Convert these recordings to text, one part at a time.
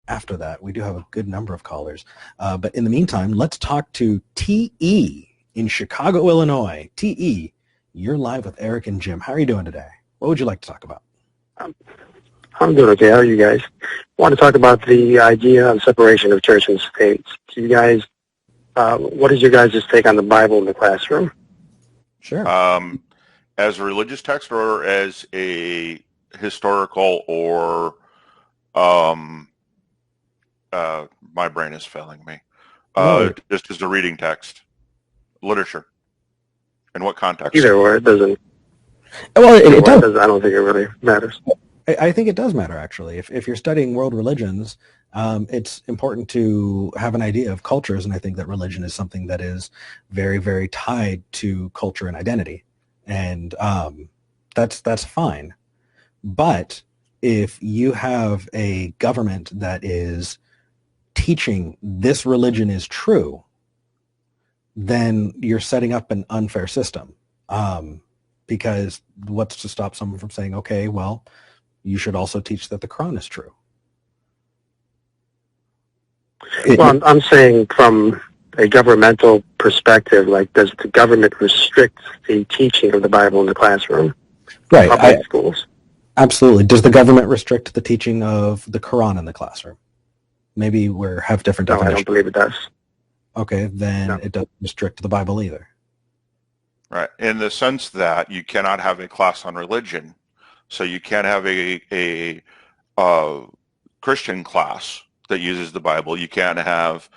after that. We do have a good number of callers. But in the meantime, let's talk to T.E. in Chicago, Illinois. T.E., you're live with Eric and Jim. How are you doing today? What would you like to talk about? I'm doing okay. How are you guys? I want to talk about the idea of separation of church and state. Do you guys, what is your guys' take on the Bible in the classroom? Sure. As a religious text or as a historical or, my brain is failing me, just as a reading text, literature? In what context? Either or, it doesn't. Well, it does. I don't think it really matters. I think it does matter, actually. If you're studying world religions, it's important to have an idea of cultures, and I think that religion is something that is very, very tied to culture and identity, and that's fine. But if you have a government that is teaching this religion is true, then you're setting up an unfair system, because what's to stop someone from saying, okay, well, you should also teach that the Quran is true? Well, I'm saying from a governmental perspective, like, does the government restrict the teaching of the Bible in the classroom? Right. Public schools? Absolutely. Does the government restrict the teaching of the Quran in the classroom? Maybe we have different definitions. No, I don't believe it does. Okay, then it doesn't restrict the Bible either. Right. In the sense that you cannot have a class on religion. So you can't have a Christian class that uses the Bible. You can't have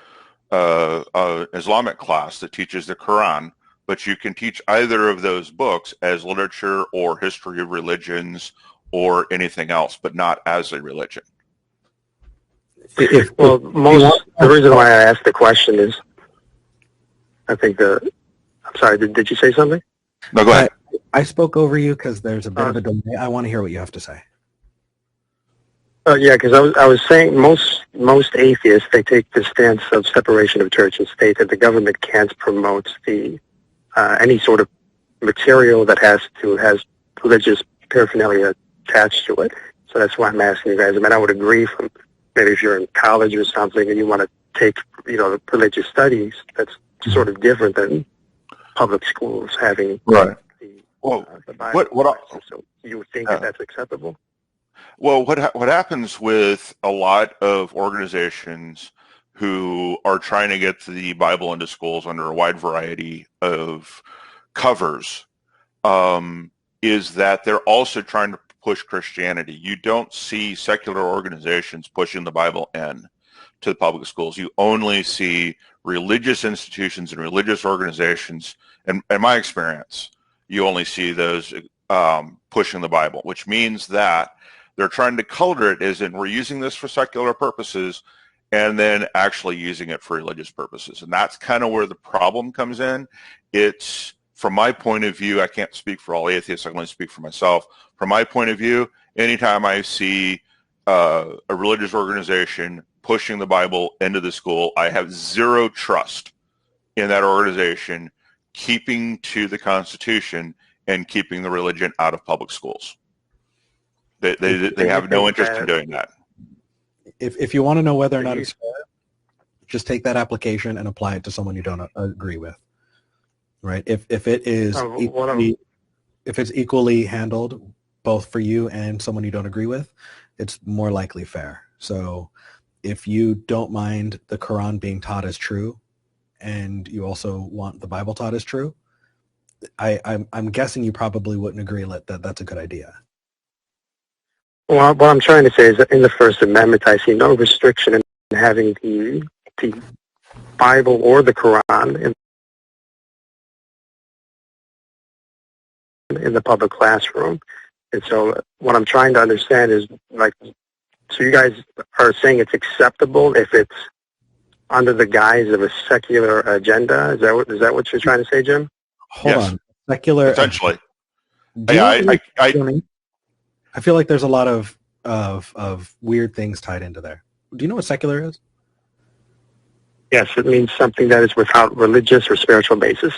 an Islamic class that teaches the Quran, but you can teach either of those books as literature or history of religions or anything else, but not as a religion. Well, the reason why I asked the question is, I think I'm sorry, did you say something? No, go ahead. I spoke over you because there's a bit of a delay. I want to hear what you have to say. Yeah, because I was saying most atheists, they take the stance of separation of church and state, that the government can't promote any sort of material that has religious paraphernalia attached to it. So that's why I'm asking you guys. I mean, I would agree from maybe if you're in college or something and you want to take, the religious studies, that's sort of different than public schools having right. the Bible. So you would think that that's acceptable? Well, what happens with a lot of organizations who are trying to get the Bible into schools under a wide variety of covers is that they're also trying to push Christianity. You don't see secular organizations pushing the Bible in to the public schools. You only see religious institutions and religious organizations, and in my experience, you only see those pushing the Bible, which means that they're trying to color it as in we're using this for secular purposes and then actually using it for religious purposes. And that's kind of where the problem comes in. It's, from my point of view, I can't speak for all atheists, I can only speak for myself. From my point of view, anytime I see a religious organization pushing the Bible into the school, I have zero trust in that organization keeping to the Constitution and keeping the religion out of public schools. They have no interest in doing that. If you want to know whether or not it's fair, just take that application and apply it to someone you don't agree with. Right? If it is if it's equally handled both for you and someone you don't agree with, it's more likely fair. So if you don't mind the Quran being taught as true and you also want the Bible taught as true, I'm guessing you probably wouldn't agree that that's a good idea. Well, what I'm trying to say is that in the First Amendment, I see no restriction in having the Bible or the Quran in the public classroom. And so what I'm trying to understand is, like, so you guys are saying it's acceptable if it's under the guise of a secular agenda? Is that what you're trying to say, Jim? Hold on. Secular. Essentially. I feel like there's a lot of weird things tied into there. Do you know what secular is? Yes, it means something that is without religious or spiritual basis.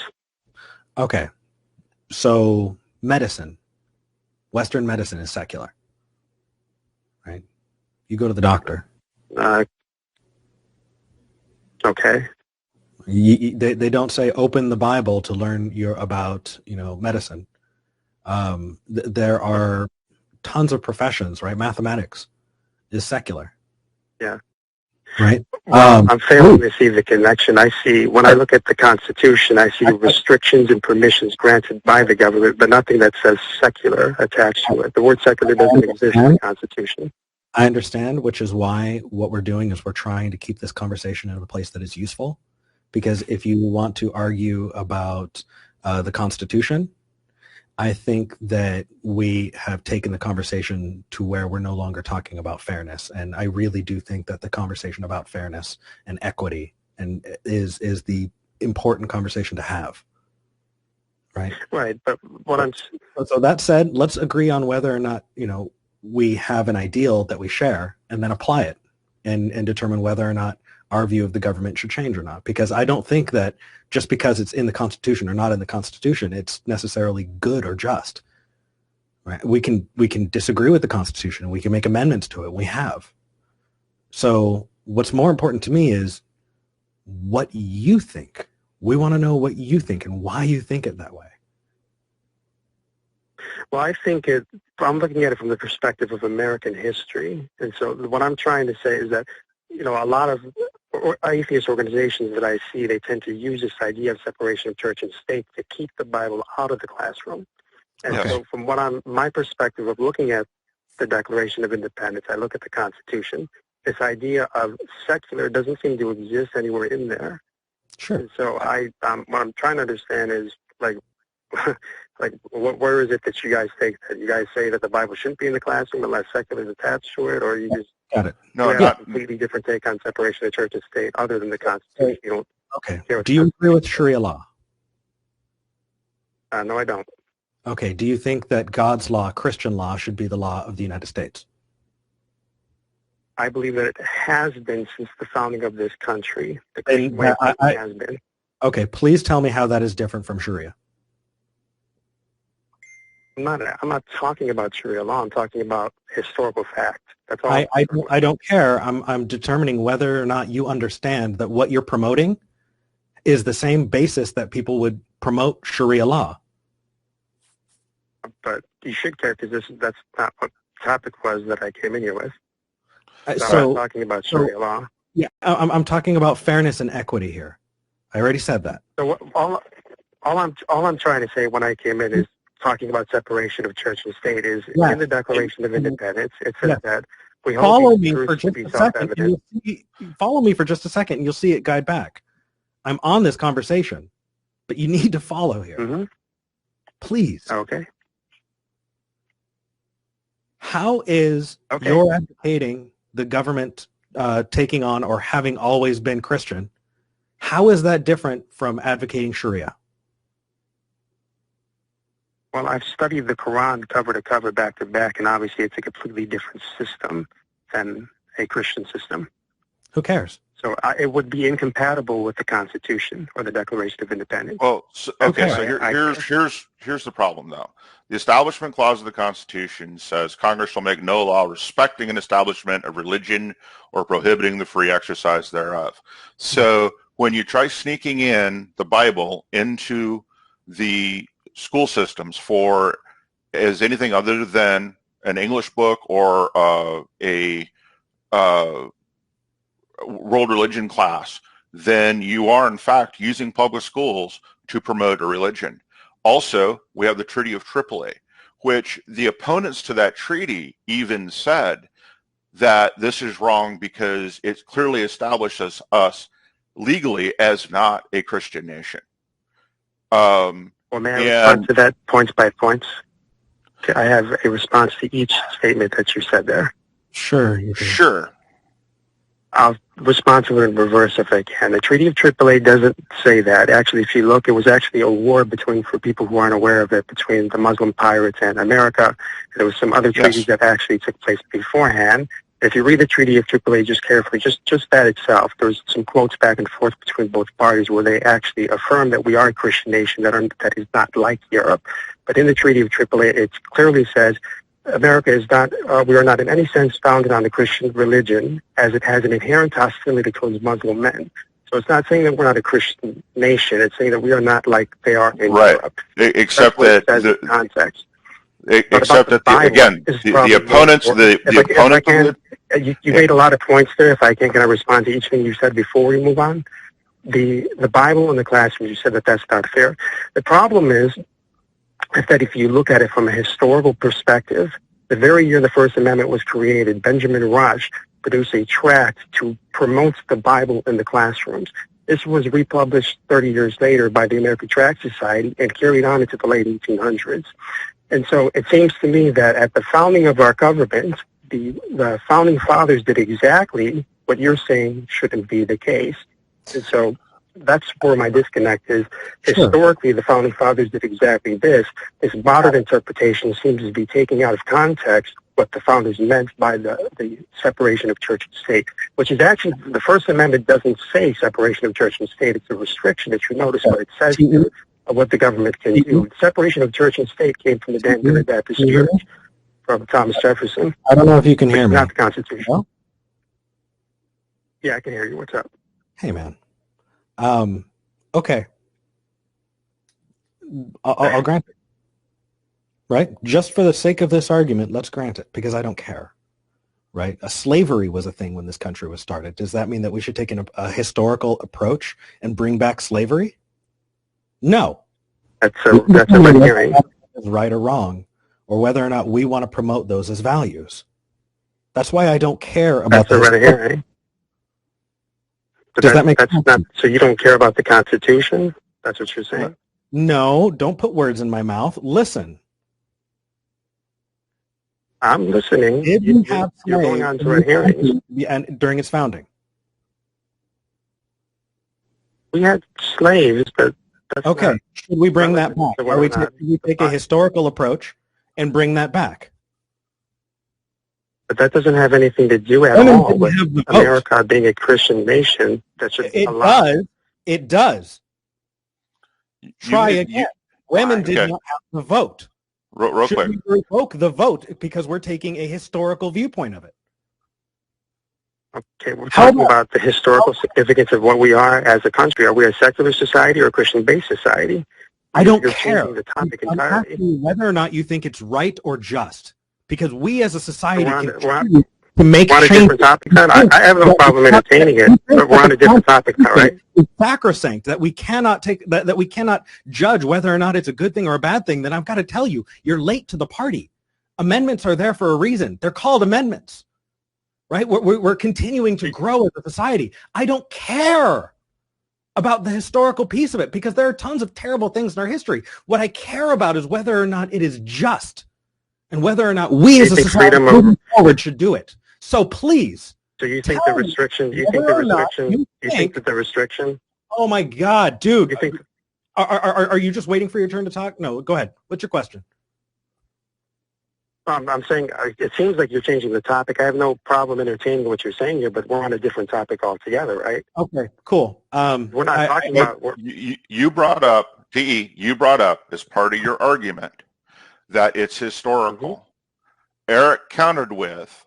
Okay. So medicine, Western medicine is secular, right? You go to the doctor. Okay. They don't say open the Bible to learn about medicine. There are tons of professions, right? Mathematics is secular. Yeah. Right. Well, I'm failing to see the connection. When I look at the Constitution, I see restrictions and permissions granted by the government, but nothing that says secular attached to it. The word secular doesn't exist in the Constitution. I understand, which is why what we're doing is we're trying to keep this conversation in a place that is useful. Because if you want to argue about the Constitution, I think that we have taken the conversation to where we're no longer talking about fairness. And I really do think that the conversation about fairness and equity is the important conversation to have. Right? Right. But so that said, let's agree on whether or not, we have an ideal that we share and then apply it and determine whether or not our view of the government should change or not. Because I don't think that just because it's in the Constitution or not in the Constitution, it's necessarily good or just. Right? We can disagree with the Constitution. We can make amendments to it. We have. So what's more important to me is what you think. We want to know what you think and why you think it that way. Well, I'm looking at it from the perspective of American history. And so what I'm trying to say is that, a lot of atheist organizations that I see, they tend to use this idea of separation of church and state to keep the Bible out of the classroom. And so from my perspective of looking at the Declaration of Independence, I look at the Constitution, this idea of secular doesn't seem to exist anywhere in there. Sure. And so what I'm trying to understand is, where is it that you guys take that? You guys say that the Bible shouldn't be in the classroom unless secular is attached to it, or you just got it? No, have a completely different take on separation of church and state other than the Constitution. You don't Okay. Do you agree with Sharia law? No, I don't. Okay. Do you think that God's law, Christian law, should be the law of the United States? I believe that it has been since the founding of this country. The Christian way has been. Okay. Please tell me how that is different from Sharia. I'm not talking about Sharia law. I'm talking about historical fact. That's all. I don't care. I'm determining whether or not you understand that what you're promoting is the same basis that people would promote Sharia law. But you should care because that's not what the topic was that I came in here with. So I'm talking about Sharia law. Yeah, I'm talking about fairness and equity here. I already said that. So all I'm trying to say when I came in is talking about separation of church and state is in the Declaration of Independence. It says that we follow me for just a second. Follow me for just a second, and you'll see it guide back. I'm on this conversation, but you need to follow here, please. Okay. How is your advocating the government taking on or having always been Christian? How is that different from advocating Sharia? Well, I've studied the Quran cover to cover, back to back, and obviously it's a completely different system than a Christian system. Who cares? So it would be incompatible with the Constitution or the Declaration of Independence. Well, here's the problem, though. The Establishment Clause of the Constitution says Congress shall make no law respecting an establishment of religion or prohibiting the free exercise thereof. So when you try sneaking in the Bible into the school systems as anything other than an English book or a world religion class, then you are in fact using public schools to promote a religion. Also, we have the Treaty of Tripoli, which the opponents to that treaty even said that this is wrong because it clearly establishes us legally as not a Christian nation. Well, may I respond to that points by points? I have a response to each statement that you said there. Sure. Sure. I'll respond to it in reverse if I can. The Treaty of Tripoli doesn't say that. Actually, if you look, it was actually a war for people who aren't aware of it, between the Muslim pirates and America. There was some other treaties that actually took place beforehand. If you read the Treaty of Tripoli just carefully, just that itself, there's some quotes back and forth between both parties where they actually affirm that we are a Christian nation that is not like Europe. But in the Treaty of Tripoli, it clearly says America is not, we are not in any sense founded on the Christian religion, as it has an inherent hostility towards Muslim men. So it's not saying that we're not a Christian nation. It's saying that we are not like they are in Europe. Except that the context. Except that the opponents, you made a lot of points there. If I can I respond to each thing you said before we move on? The Bible in the classroom, you said that that's not fair. The problem is that if you look at it from a historical perspective, the very year the First Amendment was created, Benjamin Rush produced a tract to promote the Bible in the classrooms. This was republished 30 years later by the American Tract Society and carried on into the late 1800s. And so it seems to me that at the founding of our government, the founding fathers did exactly what you're saying shouldn't be the case. And so that's where my disconnect is. Sure. Historically, the founding fathers did exactly this. This modern interpretation seems to be taking out of context what the founders meant by the separation of church and state, which is actually, the First Amendment doesn't say separation of church and state. It's a restriction. If you notice what it says here, of what the government can do. Separation of church and state came from the Danbury Baptist Church, from Thomas Jefferson. I don't know if you can hear me. Not the Constitution. No? Yeah, I can hear you. What's up? Hey, man. Okay. I'll grant it. Right? Just for the sake of this argument, let's grant it, because I don't care. Right? Slavery was a thing when this country was started. Does that mean that we should take a historical approach and bring back slavery? No. That's a red herring. Is right or wrong, or whether or not we want to promote those as values. That's why I don't care about That's a red herring. Does that make sense? So you don't care about the Constitution? That's what you're saying? No, don't put words in my mouth. Listen. I'm listening. You're going on to red herrings. And during its founding. We had slaves, but that's okay. Should we bring that back? Should we take a historical approach and bring that back? But that doesn't have anything to do at all with America being a Christian nation. That's just It does. Try again. Women did not have the vote. Real quick. We revoke the vote because we're taking a historical viewpoint of it? Okay, we're talking about the historical significance of what we are as a country. Are we a secular society or a Christian-based society? I don't care. The topic I'm entirely. asking whether or not you think it's right or just, because we as a society we're on to make a different topic now? I have no problem entertaining it, but we're on a different topic now, right? It's sacrosanct that we cannot take that we cannot judge whether or not it's a good thing or a bad thing. Then I've got to tell you, you're late to the party. Amendments are there for a reason. They're called amendments. Right? We're continuing to grow as a society. I don't care about the historical piece of it because there are tons of terrible things in our history. What I care about is whether or not it is just and whether or not we as a society moving forward should do it. So please. So you think the restriction, you think that the restriction? Oh my God, dude. You think, are you just waiting for your turn to talk? No, go ahead. What's your question? I'm saying it seems like you're changing the topic. I have no problem entertaining what you're saying here, but we're on a different topic altogether, right? Okay, cool. We're not talking about... You brought up, DE, you brought up as part of your argument that it's historical. Mm-hmm. Eric countered with,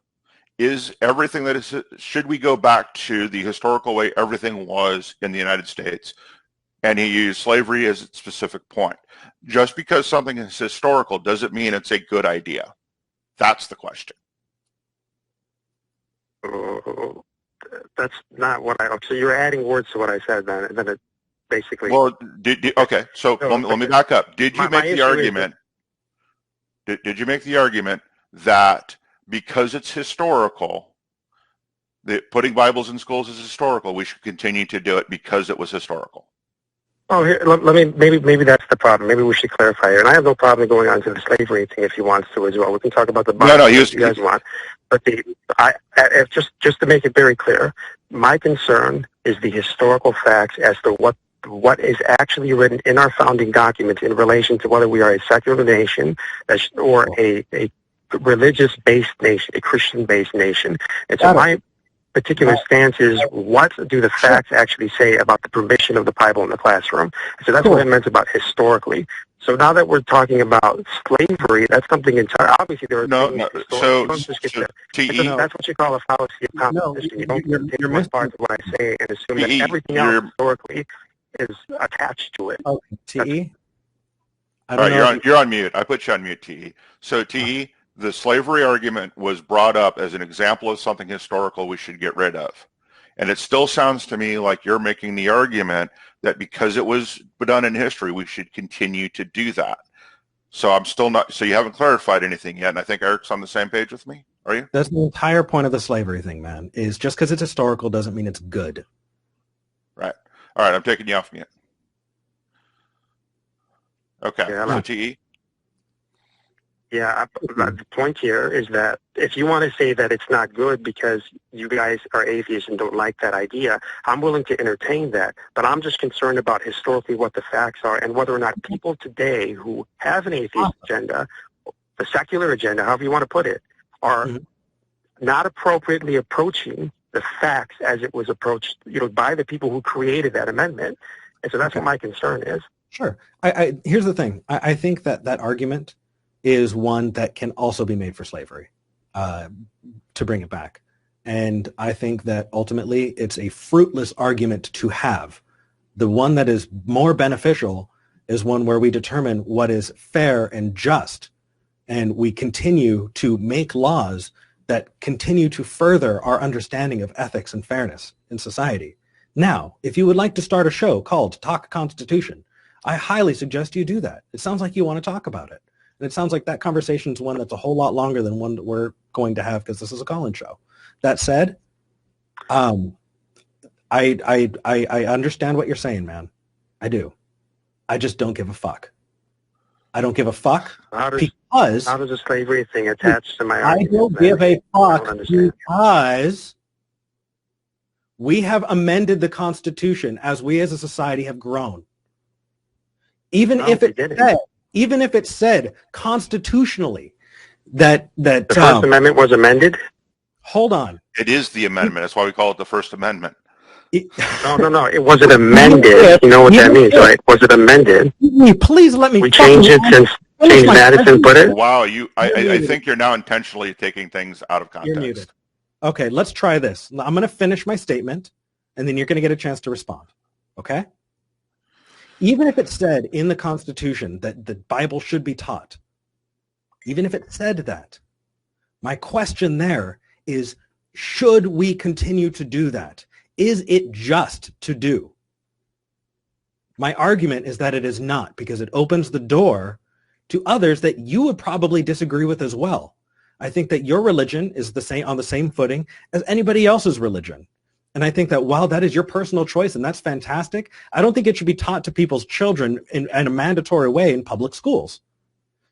is everything that is... Should we go back to the historical way everything was in the United States? And he used slavery as a specific point. Just because something is historical doesn't mean it's a good idea. That's the question. That's not what I... So you're adding words to what I said then, and then it basically... Well, okay, so let me back up. Did you make the argument... Did you make the argument that because it's historical, that putting Bibles in schools is historical, we should continue to do it because it was historical? Oh, here, let me, maybe that's the problem. Maybe we should clarify here. And I have no problem going on to the slavery thing if he wants to as well. We can talk about the Bible if you guys want. But just to make it very clear, my concern is the historical facts as to what is actually written in our founding documents in relation to whether we are a secular nation or a religious-based nation, a Christian-based nation. And so particular stance is, what do the facts actually say about the provision of the Bible in the classroom? So that's what I meant about historically. So now that we're talking about slavery, that's something entirely. Obviously, there are things So, TE, that's what you call a fallacy of composition. You don't take one part of what I say and assume that everything else historically is attached to it. Okay, TE. All right, you're on mute. I put you on mute, TE. So, TE, the slavery argument was brought up as an example of something historical we should get rid of. And it still sounds to me like you're making the argument that because it was done in history, we should continue to do that. So I'm still not, so you haven't clarified anything yet, and I think Eric's on the same page with me. Are you? That's the entire point of the slavery thing, man, is just because it's historical doesn't mean it's good. Right. All right, I'm taking you off mute. Okay, so TE? Yeah, the point here is that if you want to say that it's not good because you guys are atheists and don't like that idea, I'm willing to entertain that. But I'm just concerned about historically what the facts are and whether or not people today who have an atheist agenda, the secular agenda, however you want to put it, are not appropriately approaching the facts as it was approached, by the people who created that amendment. And so that's what my concern is. Sure. Here's the thing. I think that argument is one that can also be made for slavery, to bring it back. And I think that ultimately it's a fruitless argument to have. The one that is more beneficial is one where we determine what is fair and just, and we continue to make laws that continue to further our understanding of ethics and fairness in society. Now, if you would like to start a show called Talk Constitution, I highly suggest you do that. It sounds like you want to talk about it. And it sounds like that conversation is one that's a whole lot longer than one that we're going to have because this is a call-in show. That said, I understand what you're saying, man. I do. I just don't give a fuck. I don't give a fuck because... How does a slavery thing attach to my argument? I don't give a fuck because we have amended the Constitution as we as a society have grown. Even if it said constitutionally that the First Amendment was amended. Hold on. It is the amendment. That's why we call it the First Amendment. No. It wasn't amended. You know what that means, right? Was it amended? Please let me. We changed it since James Madison put it. Wow, I think you're now intentionally taking things out of context. You're muted. Okay, let's try this. I'm going to finish my statement, and then you're going to get a chance to respond. Okay? Even if it said in the Constitution that the Bible should be taught, even if it said that, my question there is, should we continue to do that? Is it just to do? My argument is that it is not, because it opens the door to others that you would probably disagree with as well. I think that your religion is on the same footing as anybody else's religion. And I think that while that is your personal choice, and that's fantastic, I don't think it should be taught to people's children in a mandatory way in public schools.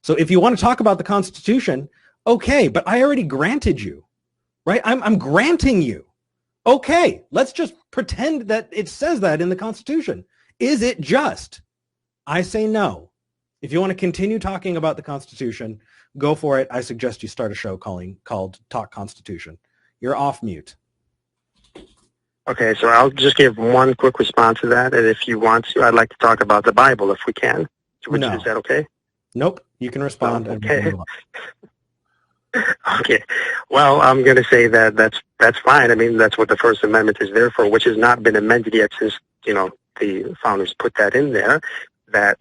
So if you want to talk about the Constitution, okay, but I already granted you, right? I'm granting you. Okay, let's just pretend that it says that in the Constitution. Is it just? I say no. If you want to continue talking about the Constitution, go for it. I suggest you start a show called Talk Constitution. You're off mute. Okay, so I'll just give one quick response to that, and if you want to, I'd like to talk about the Bible if we can. Is that okay? Nope, you can respond. Okay. Okay. Well, I'm going to say that that's fine. I mean, that's what the First Amendment is there for, which has not been amended yet since, the founders put that in there, that,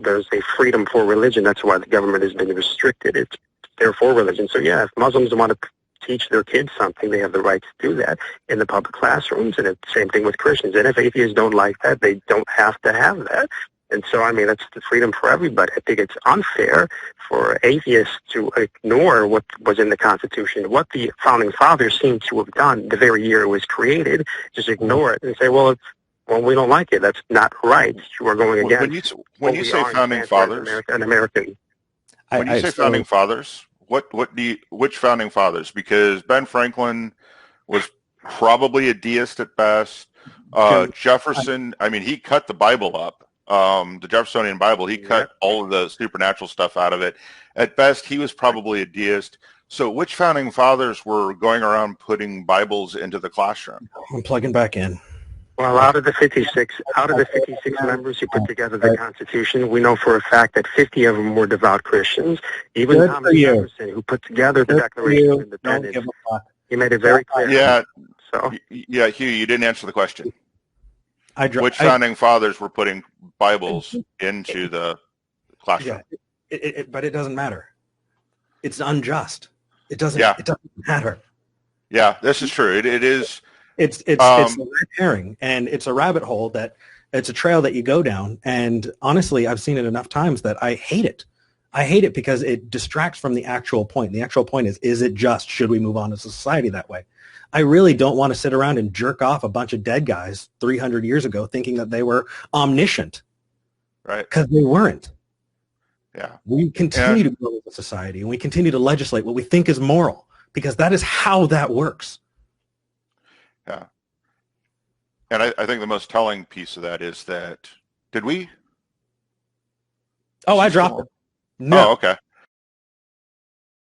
there's a freedom for religion. That's why the government has been restricted. It's there for religion. So, yeah, if Muslims want to teach their kids something, they have the right to do that in the public classrooms, and it's the same thing with Christians. And if atheists don't like that, they don't have to have that. And so, I mean, that's the freedom for everybody. I think it's unfair for atheists to ignore what was in the Constitution, what the Founding Fathers seem to have done the very year it was created, just ignore it and say, well, we don't like it. That's not right. You are going against when you say Founding Fathers, American. When you say Founding Fathers, which Founding Fathers? Because Ben Franklin was probably a deist at best. Jefferson, he cut the Bible up. The Jeffersonian Bible, he cut all of the supernatural stuff out of it. At best, he was probably a deist. So which founding fathers were going around putting Bibles into the classroom? I'm plugging back in. Well, out of the 56 members who put together the Constitution, we know for a fact that 50 of them were devout Christians. Even Thomas Jefferson, who put together the Declaration of Independence, he made it very clear. Yeah. So. Yeah, Hugh, you didn't answer the question. Which I founding fathers were putting Bibles into the classroom? Yeah, but it doesn't matter. It's unjust. It doesn't. Yeah. It doesn't matter. Yeah, this is true. It is. It's a red herring, and it's a rabbit hole that it's a trail that you go down. And honestly, I've seen it enough times that I hate it. I hate it because it distracts from the actual point. The actual point is it just? Should we move on as a society that way? I really don't want to sit around and jerk off a bunch of dead guys 300 years ago thinking that they were omniscient. Right. Because they weren't. Yeah. We continue to grow as a society, and we continue to legislate what we think is moral, because that is how that works. Yeah. And I think the most telling piece of that is that, did we? Oh, I dropped it. No. Oh, okay.